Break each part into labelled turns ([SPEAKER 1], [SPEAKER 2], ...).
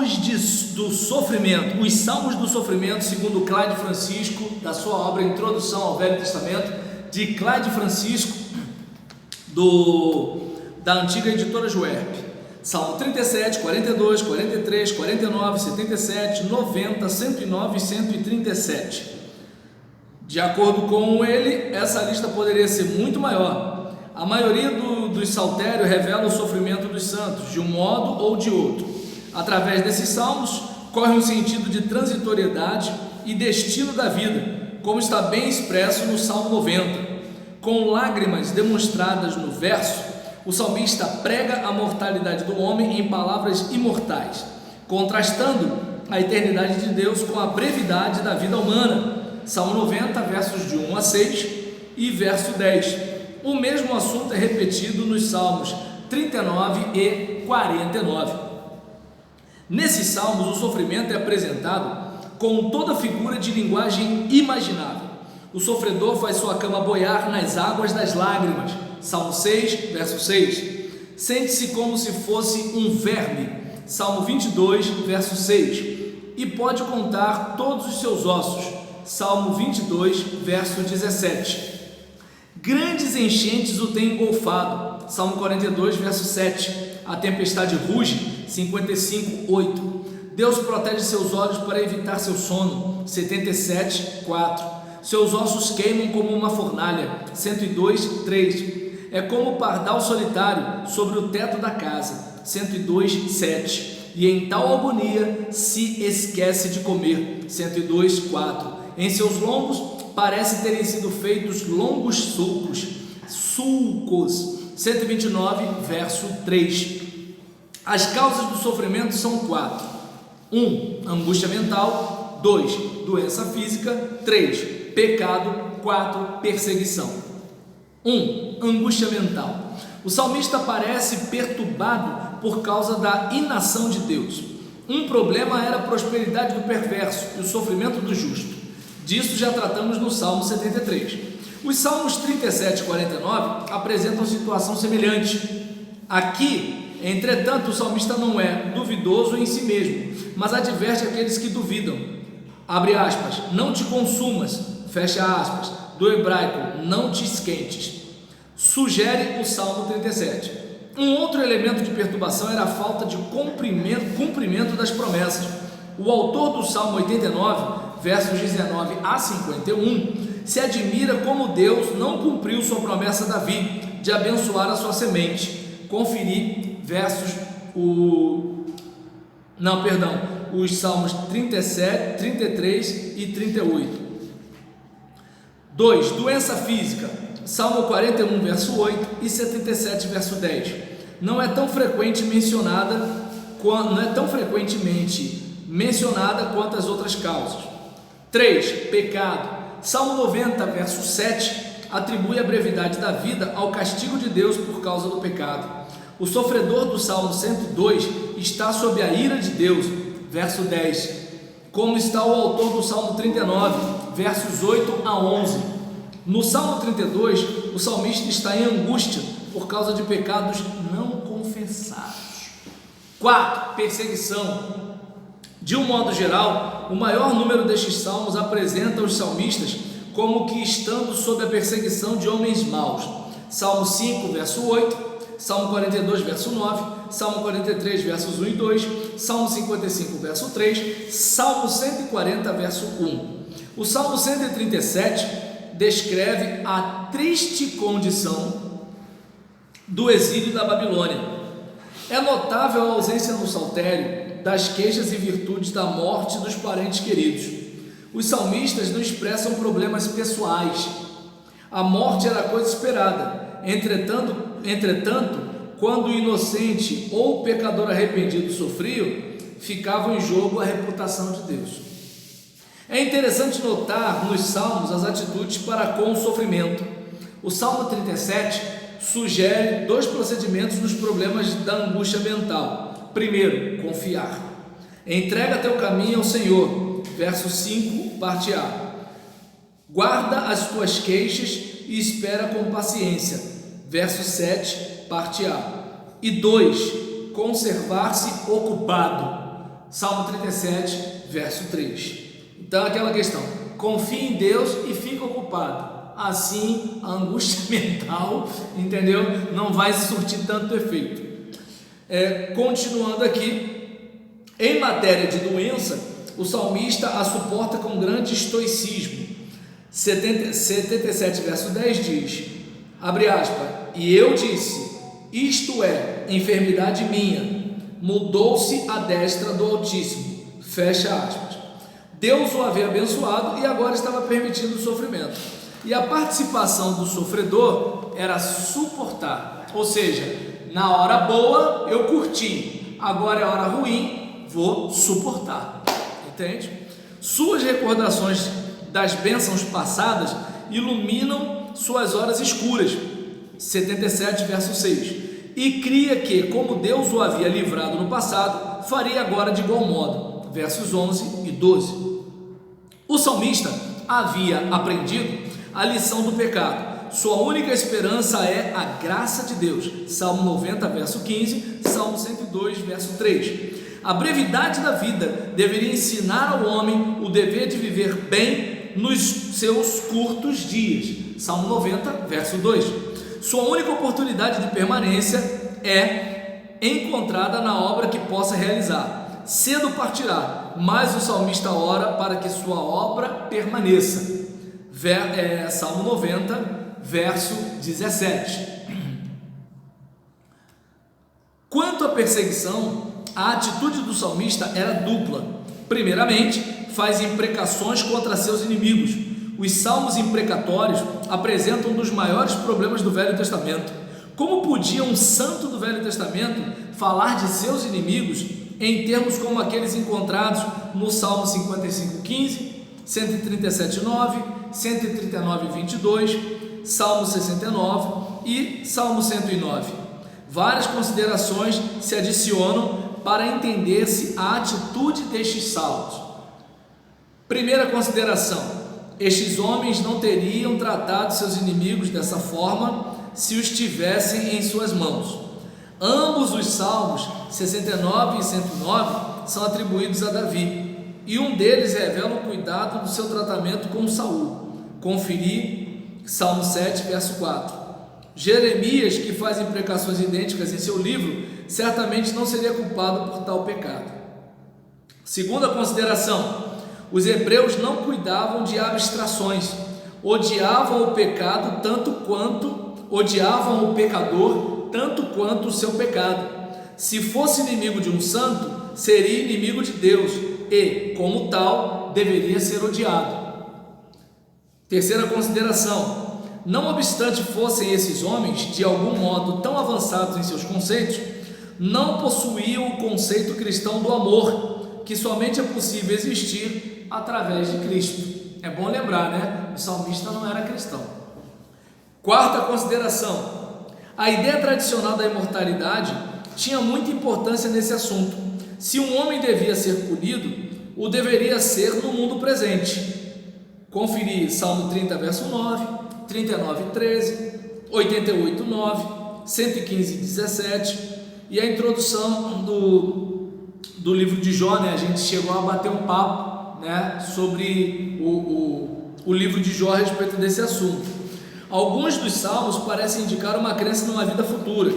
[SPEAKER 1] do sofrimento, os salmos do sofrimento, segundo Cláudio Francisco, da sua obra Introdução ao Velho Testamento, de Cláudio Francisco, da antiga editora Juerp. Salmo 37, 42, 43, 49, 77, 90, 109 e 137. De acordo com ele, essa lista poderia ser muito maior. A maioria dos saltérios revela o sofrimento dos santos, de um modo ou de outro. Através desses salmos, corre um sentido de transitoriedade e destino da vida, como está bem expresso no Salmo 90. Com lágrimas demonstradas no verso, o salmista prega a mortalidade do homem em palavras imortais, contrastando a eternidade de Deus com a brevidade da vida humana. Salmo 90, versos de 1 a 6 e verso 10. O mesmo assunto é repetido nos Salmos 39 e 49. Nesses salmos, o sofrimento é apresentado com toda figura de linguagem imaginável. O sofredor faz sua cama boiar nas águas das lágrimas. Salmo 6, verso 6. Sente-se como se fosse um verme. Salmo 22, verso 6. E pode contar todos os seus ossos. Salmo 22, verso 17. Grandes enchentes o têm engolfado. Salmo 42, verso 7. A tempestade ruge. 55, 8. Deus protege seus olhos para evitar seu sono. 77, 4. Seus ossos queimam como uma fornalha. 102, 3. É como o pardal solitário sobre o teto da casa. 102, 7. E em tal agonia se esquece de comer. 102, 4. Em seus lombos parece terem sido feitos longos sulcos. 129, verso 3. As causas do sofrimento são 4. 1. Angústia mental. 2. Doença física. 3. Pecado. 4. Perseguição. 1. Angústia mental. O salmista parece perturbado por causa da inação de Deus. Um problema era a prosperidade do perverso e o sofrimento do justo. Disso já tratamos no Salmo 73. Os Salmos 37 e 49 apresentam situação semelhante. Aqui, entretanto, o salmista não é duvidoso em si mesmo, mas adverte aqueles que duvidam. Abre aspas, não te consumas, fecha aspas, do hebraico, não te esquentes. Sugere o Salmo 37. Um outro elemento de perturbação era a falta de cumprimento das promessas. O autor do Salmo 89, versos 19 a 51, se admira como Deus não cumpriu sua promessa a Davi de abençoar a sua semente. Conferir os Salmos 37, 33 e 38. 2. Doença física. Salmo 41, verso 8 e 77, verso 10. Não é tão frequentemente mencionada quanto as outras causas. 3. Pecado. Salmo 90, verso 7, atribui a brevidade da vida ao castigo de Deus por causa do pecado. O sofredor do Salmo 102 está sob a ira de Deus, verso 10, como está o autor do Salmo 39, versos 8 a 11. No Salmo 32, o salmista está em angústia por causa de pecados não confessados. 4. Perseguição. De um modo geral, o maior número destes salmos apresenta os salmistas como que estando sob a perseguição de homens maus. Salmo 5, verso 8, Salmo 42, verso 9, Salmo 43, versos 1 e 2, Salmo 55, verso 3, Salmo 140, verso 1. O Salmo 137 descreve a triste condição do exílio da Babilônia. É notável a ausência no saltério das queixas e virtudes da morte dos parentes queridos. Os salmistas não expressam problemas pessoais. A morte era coisa esperada. Entretanto, quando o inocente ou o pecador arrependido sofriam, ficava em jogo a reputação de Deus. É interessante notar nos salmos as atitudes para com o sofrimento. O Salmo 37 sugere 2 procedimentos nos problemas da angústia mental. Primeiro, confiar. Entrega teu caminho ao Senhor. Verso 5, parte A. Guarda as tuas queixas e espera com paciência. Verso 7, parte A. E 2, conservar-se ocupado. Salmo 37, verso 3. Então, aquela questão: confie em Deus e fique ocupado. Assim, a angústia mental, entendeu? Não vai surtir tanto efeito. Continuando aqui, em matéria de doença, o salmista a suporta com grande estoicismo. 77, verso 10 diz, abre aspas, e eu disse, isto é, enfermidade minha, mudou-se a destra do Altíssimo, fecha aspas. Deus o havia abençoado e agora estava permitindo o sofrimento. E a participação do sofredor era suportar, ou seja, na hora boa eu curti, agora é hora ruim, vou suportar, entende? Suas recordações das bênçãos passadas iluminam suas horas escuras, 77 verso 6, e cria que, como Deus o havia livrado no passado, faria agora de igual modo, versos 11 e 12. O salmista havia aprendido a lição do pecado. Sua única esperança é a graça de Deus. Salmo 90, verso 15, Salmo 102, verso 3. A brevidade da vida deveria ensinar ao homem o dever de viver bem nos seus curtos dias. Salmo 90, verso 2. Sua única oportunidade de permanência é encontrada na obra que possa realizar. Cedo partirá, mas o salmista ora para que sua obra permaneça. Salmo 90, verso 17. Quanto à perseguição, a atitude do salmista era dupla. Primeiramente, faz imprecações contra seus inimigos. Os salmos imprecatórios apresentam um dos maiores problemas do Velho Testamento. Como podia um santo do Velho Testamento falar de seus inimigos em termos como aqueles encontrados no Salmo 55:15, 137:9, 139:22, Salmo 69 e Salmo 109. Várias considerações se adicionam para entender-se a atitude destes salmos. Primeira consideração: estes homens não teriam tratado seus inimigos dessa forma se os tivessem em suas mãos. Ambos os salmos, 69 e 109, são atribuídos a Davi, e um deles revela o cuidado do seu tratamento com Saul. Conferi Salmo 7, verso 4. Jeremias, que faz imprecações idênticas em seu livro, certamente não seria culpado por tal pecado. Segunda consideração: os hebreus não cuidavam de abstrações, odiavam o pecado odiavam o pecador tanto quanto o seu pecado. Se fosse inimigo de um santo, seria inimigo de Deus e, como tal, deveria ser odiado. Terceira consideração: não obstante fossem esses homens de algum modo tão avançados em seus conceitos, não possuíam o conceito cristão do amor, que somente é possível existir através de Cristo. É bom lembrar, né? O salmista não era cristão. Quarta consideração: a ideia tradicional da imortalidade tinha muita importância nesse assunto. Se um homem devia ser punido, o deveria ser no mundo presente. Conferir Salmo 30, verso 9, 39, 13, 88, 9, 115, 17 e a introdução do livro de Jó, né? A gente chegou a bater um papo, né, sobre o livro de Jó a respeito desse assunto. Alguns dos salmos parecem indicar uma crença numa vida futura.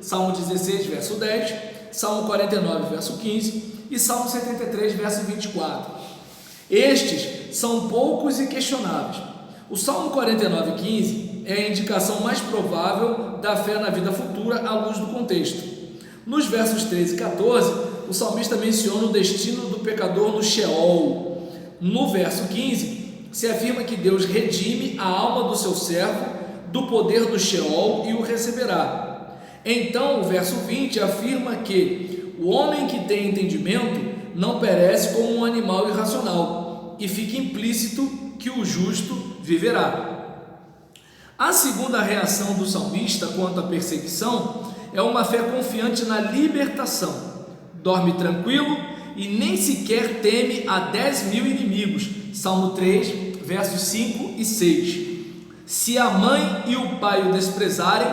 [SPEAKER 1] Salmo 16, verso 10, Salmo 49, verso 15 e Salmo 73, verso 24. Estes são poucos e questionáveis. O Salmo 49, 15 é a indicação mais provável da fé na vida futura à luz do contexto. Nos versos 13 e 14, o salmista menciona o destino do pecador no Sheol. No verso 15, se afirma que Deus redime a alma do seu servo do poder do Sheol e o receberá. Então, o verso 20 afirma que o homem que tem entendimento não perece como um animal irracional, e fica implícito que o justo viverá. A segunda reação do salmista quanto à perseguição é uma fé confiante na libertação. Dorme tranquilo e nem sequer teme a 10.000 inimigos. Salmo 3, versos 5 e 6. Se a mãe e o pai o desprezarem,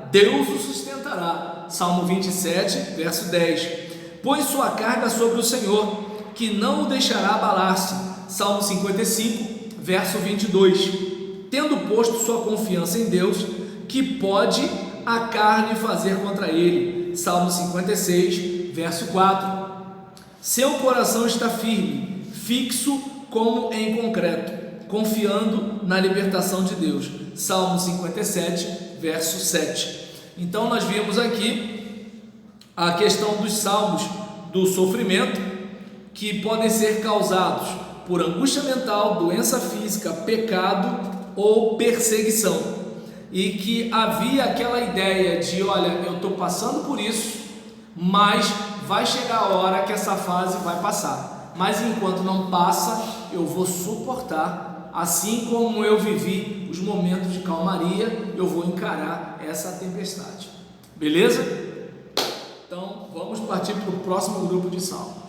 [SPEAKER 1] Deus o sustentará. Salmo 27, verso 10. Põe sua carga sobre o Senhor, que não o deixará abalar-se. Salmo 55, verso 22. Tendo posto sua confiança em Deus, que pode a carne fazer contra ele. Salmo 56, verso 4. Seu coração está firme, fixo como em concreto, confiando na libertação de Deus. Salmo 57, verso 7. Então nós vimos aqui a questão dos salmos do sofrimento, que podem ser causados por angústia mental, doença física, pecado ou perseguição, e que havia aquela ideia de, olha, eu estou passando por isso, mas vai chegar a hora que essa fase vai passar, mas enquanto não passa, eu vou suportar, assim como eu vivi os momentos de calmaria, eu vou encarar essa tempestade, beleza? Então vamos partir para o próximo grupo de salmo.